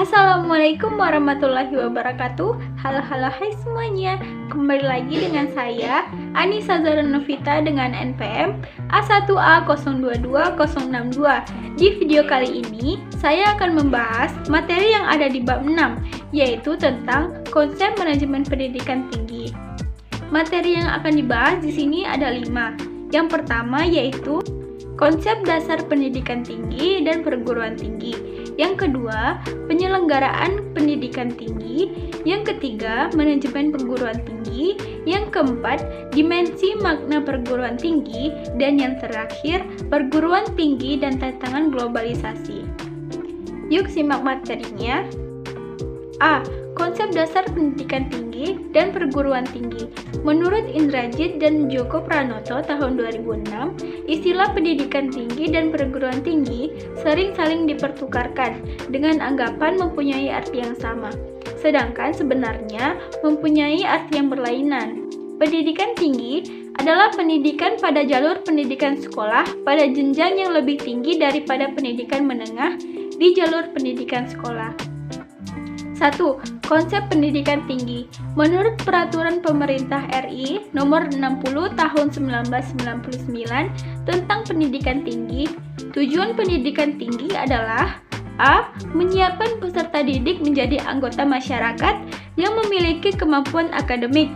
Assalamualaikum warahmatullahi wabarakatuh. Halo hai semuanya. Kembali lagi dengan saya Anissa Zara Novita dengan NPM A1A022062. Di video kali ini saya akan membahas materi yang ada di bab 6, yaitu tentang konsep manajemen pendidikan tinggi. Materi yang akan dibahas di sini ada 5. Yang pertama yaitu konsep dasar pendidikan tinggi dan perguruan tinggi. Yang kedua, penyelenggaraan pendidikan tinggi. Yang ketiga, manajemen perguruan tinggi. Yang keempat, dimensi makna perguruan tinggi. Dan yang terakhir, perguruan tinggi dan tantangan globalisasi. Yuk simak materinya. A. Konsep dasar pendidikan tinggi dan perguruan tinggi. Menurut Indrajit dan Djoko Pranoto tahun 2006, istilah pendidikan tinggi dan perguruan tinggi sering saling dipertukarkan dengan anggapan mempunyai arti yang sama, sedangkan sebenarnya mempunyai arti yang berlainan. Pendidikan tinggi adalah pendidikan pada jalur pendidikan sekolah pada jenjang yang lebih tinggi daripada pendidikan menengah di jalur pendidikan sekolah. 1. Konsep pendidikan tinggi. Menurut Peraturan Pemerintah RI Nomor 60 Tahun 1999 tentang Pendidikan Tinggi, tujuan pendidikan tinggi adalah A. Menyiapkan peserta didik menjadi anggota masyarakat yang memiliki kemampuan akademik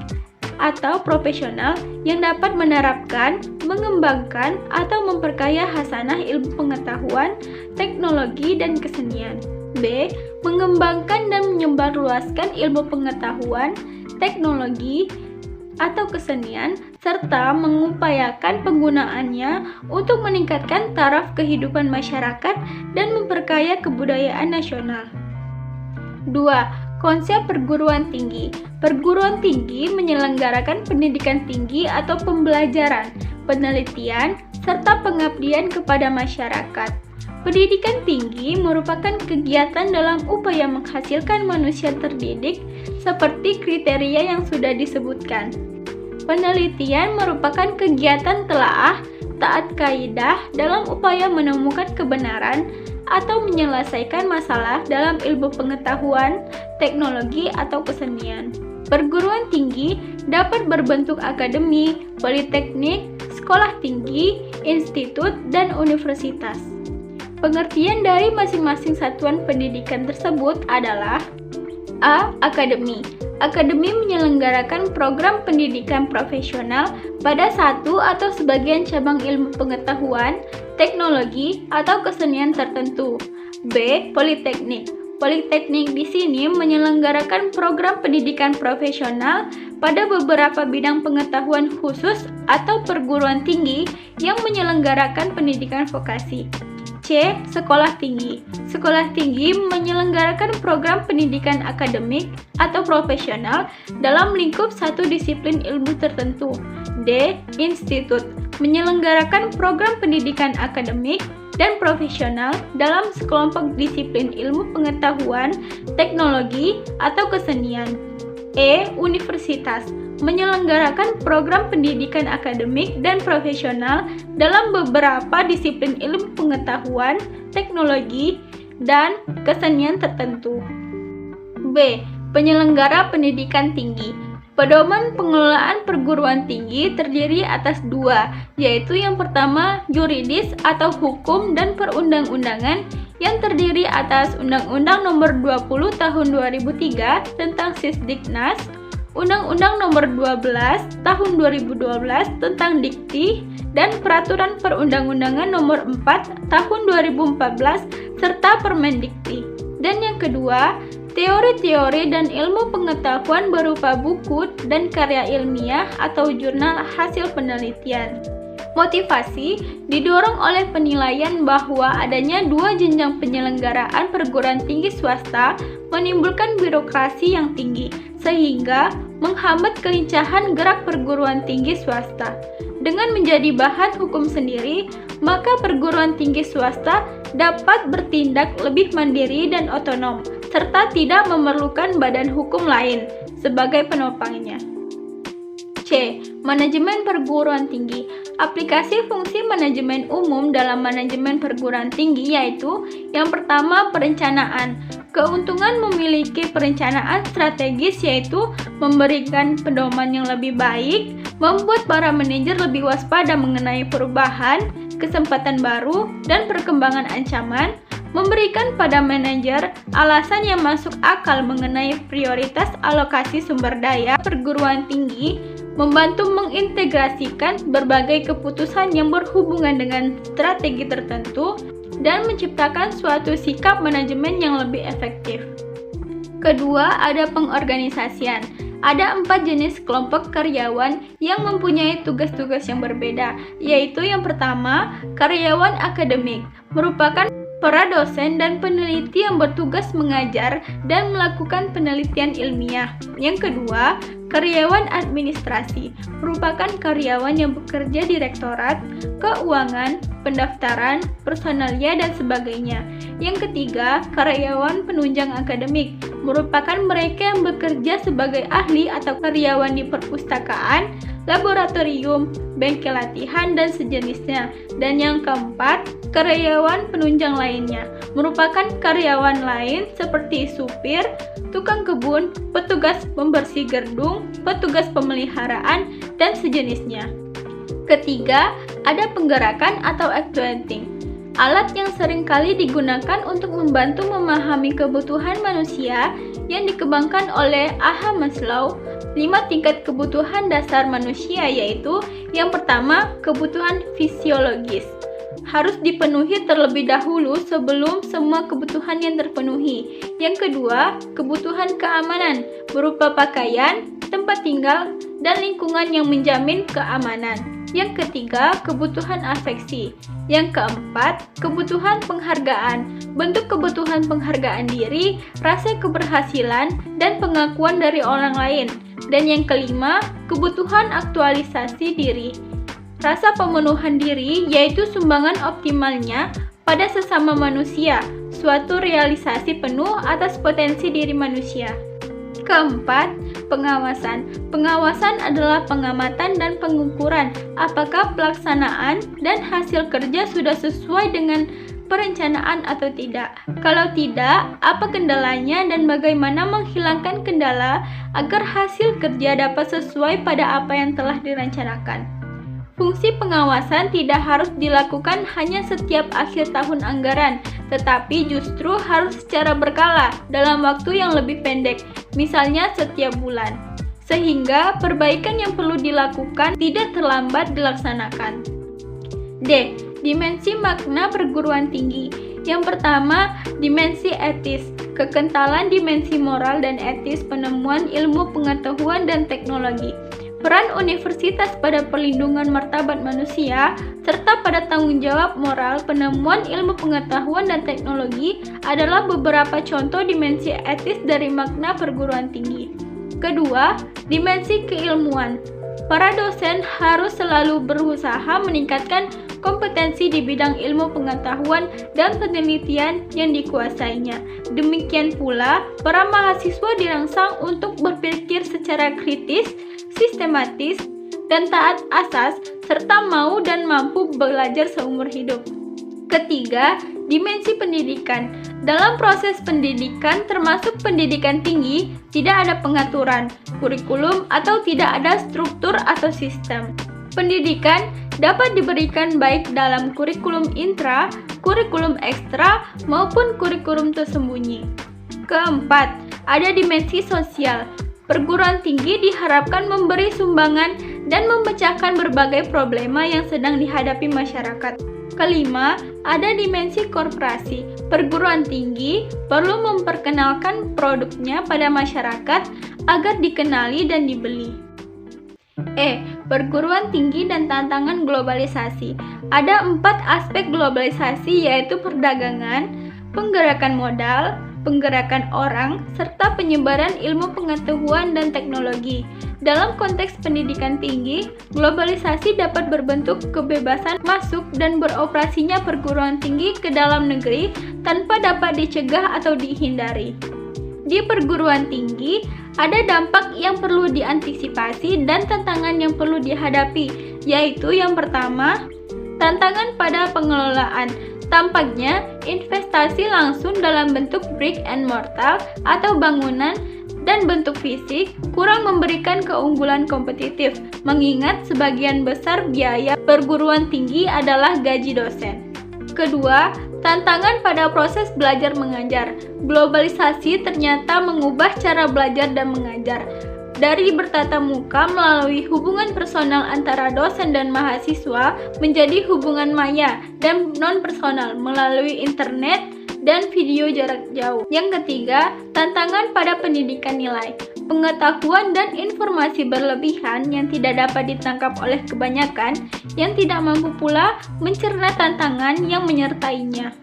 atau profesional yang dapat menerapkan, mengembangkan, atau memperkaya hasanah ilmu pengetahuan, teknologi, dan kesenian. B. Mengembangkan dan menyebarluaskan ilmu pengetahuan, teknologi, atau kesenian, serta mengupayakan penggunaannya untuk meningkatkan taraf kehidupan masyarakat dan memperkaya kebudayaan nasional. 2. Konsep perguruan tinggi. Perguruan tinggi menyelenggarakan pendidikan tinggi atau pembelajaran, penelitian, serta pengabdian kepada masyarakat. Pendidikan tinggi merupakan kegiatan dalam upaya menghasilkan manusia terdidik seperti kriteria yang sudah disebutkan. Penelitian merupakan kegiatan telaah, taat kaidah dalam upaya menemukan kebenaran atau menyelesaikan masalah dalam ilmu pengetahuan, teknologi, atau kesenian. Perguruan tinggi dapat berbentuk akademi, politeknik, sekolah tinggi, institut, dan universitas. Pengertian dari masing-masing satuan pendidikan tersebut adalah A. Akademi. Akademi menyelenggarakan program pendidikan profesional pada satu atau sebagian cabang ilmu pengetahuan, teknologi, atau kesenian tertentu. B. Politeknik. Politeknik di sini menyelenggarakan program pendidikan profesional pada beberapa bidang pengetahuan khusus atau perguruan tinggi yang menyelenggarakan pendidikan vokasi. C. Sekolah tinggi. Sekolah tinggi menyelenggarakan program pendidikan akademik atau profesional dalam lingkup satu disiplin ilmu tertentu. D. Institut menyelenggarakan program pendidikan akademik dan profesional dalam sekelompok disiplin ilmu pengetahuan, teknologi, atau kesenian. E. Universitas menyelenggarakan program pendidikan akademik dan profesional dalam beberapa disiplin ilmu pengetahuan, teknologi, dan kesenian tertentu. B. Penyelenggara pendidikan tinggi. Pedoman pengelolaan perguruan tinggi terdiri atas 2, yaitu yang pertama yuridis atau hukum dan perundang-undangan yang terdiri atas Undang-Undang Nomor 20 Tahun 2003 tentang Sisdiknas, Undang-Undang Nomor 12 Tahun 2012 tentang Dikti, dan Peraturan Perundang-undangan Nomor 4 Tahun 2014 serta Permendikti. Dan yang kedua, teori-teori dan ilmu pengetahuan berupa buku dan karya ilmiah atau jurnal hasil penelitian. Motivasi didorong oleh penilaian bahwa adanya 2 jenjang penyelenggaraan perguruan tinggi swasta menimbulkan birokrasi yang tinggi, sehingga menghambat kelincahan gerak perguruan tinggi swasta. Dengan menjadi bahan hukum sendiri, maka perguruan tinggi swasta dapat bertindak lebih mandiri dan otonom, serta tidak memerlukan badan hukum lain sebagai penopangnya. C. Manajemen perguruan tinggi. Aplikasi fungsi manajemen umum dalam manajemen perguruan tinggi yaitu yang pertama perencanaan, Keuntungan memiliki perencanaan strategis yaitu memberikan pedoman yang lebih baik, membuat para manajer lebih waspada mengenai perubahan, kesempatan baru, dan perkembangan ancaman, memberikan pada manajer alasan yang masuk akal mengenai prioritas alokasi sumber daya perguruan tinggi, membantu mengintegrasikan berbagai keputusan yang berhubungan dengan strategi tertentu, dan menciptakan suatu sikap manajemen yang lebih efektif. Kedua, ada pengorganisasian. Ada 4 jenis kelompok karyawan yang mempunyai tugas-tugas yang berbeda, yaitu yang pertama, karyawan akademik, merupakan para dosen dan peneliti yang bertugas mengajar dan melakukan penelitian ilmiah. Yang kedua, karyawan administrasi, merupakan karyawan yang bekerja di rektorat, keuangan, pendaftaran, personalia, dan sebagainya. Yang ketiga, karyawan penunjang akademik, merupakan mereka yang bekerja sebagai ahli atau karyawan di perpustakaan, laboratorium, bengkel latihan, dan sejenisnya. Dan yang keempat, karyawan penunjang lainnya, merupakan karyawan lain seperti supir, tukang kebun, petugas pembersih gedung, petugas pemeliharaan, dan sejenisnya. Ketiga, ada penggerakan atau actuating, alat yang seringkali digunakan untuk membantu memahami kebutuhan manusia yang dikembangkan oleh Abraham Maslow. 5 tingkat kebutuhan dasar manusia, yaitu yang pertama, kebutuhan fisiologis, harus dipenuhi terlebih dahulu sebelum semua kebutuhan yang terpenuhi. Yang kedua, kebutuhan keamanan, berupa pakaian, tempat tinggal, dan lingkungan yang menjamin keamanan. Yang ketiga, kebutuhan afeksi. Yang keempat, kebutuhan penghargaan, bentuk kebutuhan penghargaan diri, rasa keberhasilan, dan pengakuan dari orang lain. Dan yang kelima, kebutuhan aktualisasi diri, rasa pemenuhan diri, yaitu sumbangan optimalnya pada sesama manusia, suatu realisasi penuh atas potensi diri manusia. Keempat, pengawasan. Pengawasan adalah pengamatan dan pengukuran apakah pelaksanaan dan hasil kerja sudah sesuai dengan perencanaan atau tidak. Kalau tidak, apa kendalanya dan bagaimana menghilangkan kendala agar hasil kerja dapat sesuai pada apa yang telah direncanakan. Fungsi pengawasan tidak harus dilakukan hanya setiap akhir tahun anggaran, tetapi justru harus secara berkala dalam waktu yang lebih pendek, misalnya setiap bulan, sehingga perbaikan yang perlu dilakukan tidak terlambat dilaksanakan. D. Dimensi makna perguruan tinggi. Yang pertama, dimensi etis, kekentalan dimensi moral dan etis penemuan ilmu pengetahuan dan teknologi. Peran universitas pada perlindungan martabat manusia, serta pada tanggung jawab moral penemuan ilmu pengetahuan dan teknologi adalah beberapa contoh dimensi etis dari makna perguruan tinggi. Kedua, dimensi keilmuan. Para dosen harus selalu berusaha meningkatkan kompetensi di bidang ilmu pengetahuan dan penelitian yang dikuasainya. Demikian pula, para mahasiswa dirangsang untuk berpikir secara kritis, sistematis, dan taat asas, serta mau dan mampu belajar seumur hidup. Ketiga, dimensi pendidikan. Dalam proses pendidikan, termasuk pendidikan tinggi, tidak ada pengaturan, kurikulum, atau tidak ada struktur atau sistem. Pendidikan dapat diberikan baik dalam kurikulum intra, kurikulum ekstra, maupun kurikulum tersembunyi. Keempat, ada dimensi sosial. Perguruan tinggi diharapkan memberi sumbangan dan memecahkan berbagai problema yang sedang dihadapi masyarakat. Kelima, ada dimensi korporasi. Perguruan tinggi perlu memperkenalkan produknya pada masyarakat agar dikenali dan dibeli. E. Perguruan tinggi dan tantangan globalisasi. Ada 4 aspek globalisasi, yaitu perdagangan, penggerakan modal, penggerakan orang, serta penyebaran ilmu pengetahuan dan teknologi. Dalam konteks pendidikan tinggi, globalisasi dapat berbentuk kebebasan masuk dan beroperasinya perguruan tinggi ke dalam negeri tanpa dapat dicegah atau dihindari. Di perguruan tinggi, ada dampak yang perlu diantisipasi dan tantangan yang perlu dihadapi, yaitu yang pertama, tantangan pada pengelolaan. Tampaknya, investasi langsung dalam bentuk brick and mortar atau bangunan dan bentuk fisik kurang memberikan keunggulan kompetitif, mengingat sebagian besar biaya perguruan tinggi adalah gaji dosen. Kedua, tantangan pada proses belajar mengajar. Globalisasi ternyata mengubah cara belajar dan mengajar. Dari bertatap muka melalui hubungan personal antara dosen dan mahasiswa menjadi hubungan maya dan non-personal melalui internet dan video jarak jauh. Yang ketiga, tantangan pada pendidikan nilai. Pengetahuan dan informasi berlebihan yang tidak dapat ditangkap oleh kebanyakan, yang tidak mampu pula mencerna tantangan yang menyertainya.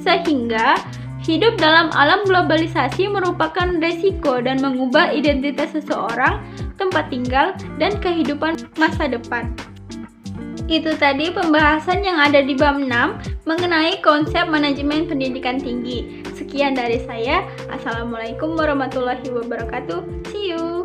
Sehingga, hidup dalam alam globalisasi merupakan resiko dan mengubah identitas seseorang, tempat tinggal, dan kehidupan masa depan. Itu tadi pembahasan yang ada di bab 6 mengenai konsep manajemen pendidikan tinggi. Sekian dari saya. Assalamualaikum warahmatullahi wabarakatuh. See you.